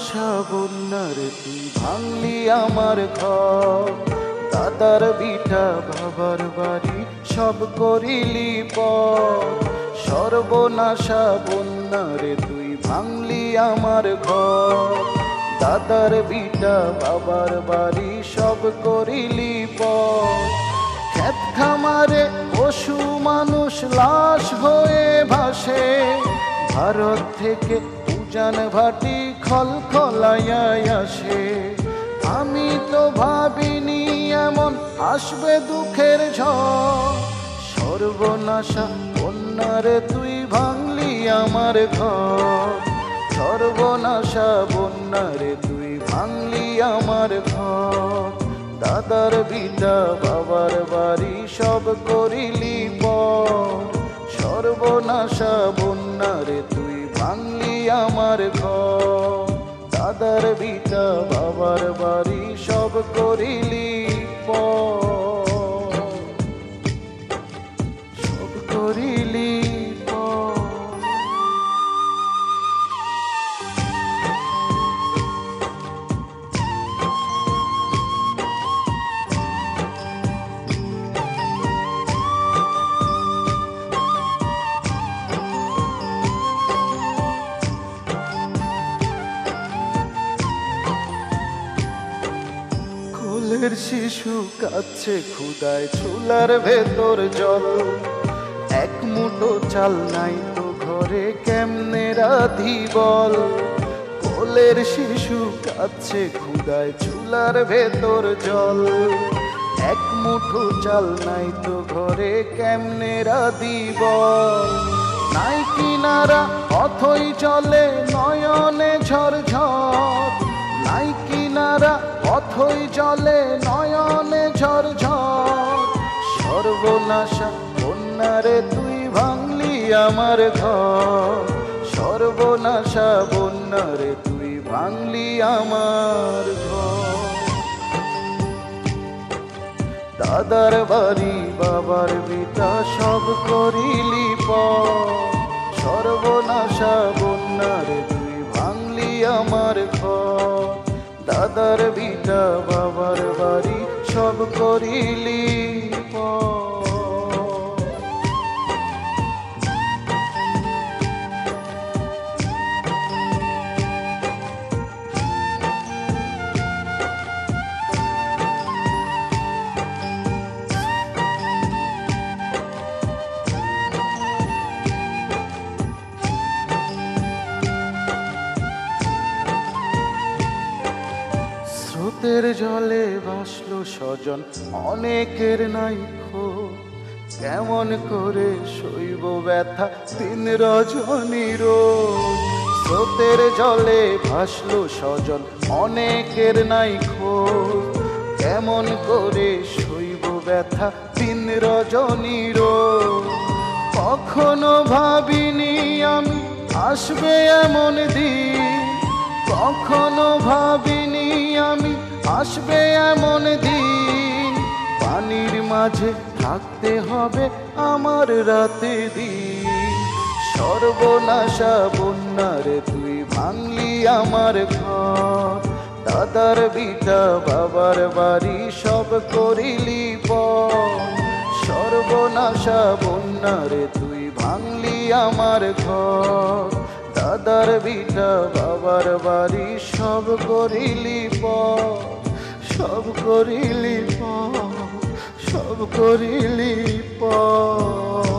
আসা বন্যার তুই ভাঙলি আমার ঘর, দাদার ভিটা বাবার বাড়ি সব করিলি পর। সর্বনাশা বন্যারে তুই ভাঙলি আমার ঘর, দাদার ভিটা বাবার বাড়ি সব করিলি পর। ক্ষেত খামারে পশু মানুষ লাশ হয়ে ভাসে, ভারত থেকে উজান ভাটি খলখলাইয়া আসে। আমি তো ভাবিনি এমন আসবে দুঃখের ঝড়, সর্বনাশা বন্যারে তুই ভাঙলি আমার ঘর, সর্বনাশা বন্যারে তুই ভাঙলি আমার ঘর। দাদার ভিটা বাবার বাড়ি সব করিলি পর, সর্বনাশা বন্যারে তুই ভাঙলি আমার ঘর, দাদার ভিটা বাবার বাড়ি সব করিলি পর, সব করিলি পর। কোলের শিশু কাচ্ছে ক্ষুদায়, চুলার ভেতর জল, এক মুঠো চাল নাই তো ঘরে কেমনে রাধি বল। কোলের শিশু কাচ্ছে ক্ষুদায়, চুলার ভেতর জল, এক মুঠো চাল নাই তো ঘরে কেমনে রাধি বল। নাই কিনারা অথই চলে নয়নে ঝরঝর, নাই কিনারা অথই জলে নয়নে ঝরঝর। সর্বনাশা বন্যারে তুই ভাঙলি আমার ঘর, সর্বনাশা বন্যারে তুই ভাঙলি আমার ঘর। দাদার বাড়ি বাবার ভিটা সব করিলি পর, সর্বনাশা বন্যারে তুই ভাঙলি আমার ঘর, দাদার ভিটা বাবার বাড়ি সব করিলি পর। স্রোতের জলে ভাসলো স্বজন, অনেকের নাই খোঁজ, কেমন করে শৈব ব্যথা দিন রজনী রোজ। স্রোতের জলে ভাসলো স্বজন, অনেকের নাই খোঁজ, কেমন করে শৈব ব্যথা দিন রজনী রোজ। কখনো ভাবিনি আমি আসবে এমন দিন, কখনো ভাবিনি আমি আসবে এমন দিন। পানির মাঝে থাকতে হবে আমার রাতে দিন, সর্বনাশা বন্যারে তুই ভাঙলি আমার ঘর, দাদার ভিটা বাবার বাড়ি সব করিলি পর। সর্বনাশা বন্যারে তুই ভাঙলি আমার ঘর, দাদার ভিটা বাবার বাড়ি সব করিলি পর, সব করিলি পর, সব করিলি পর।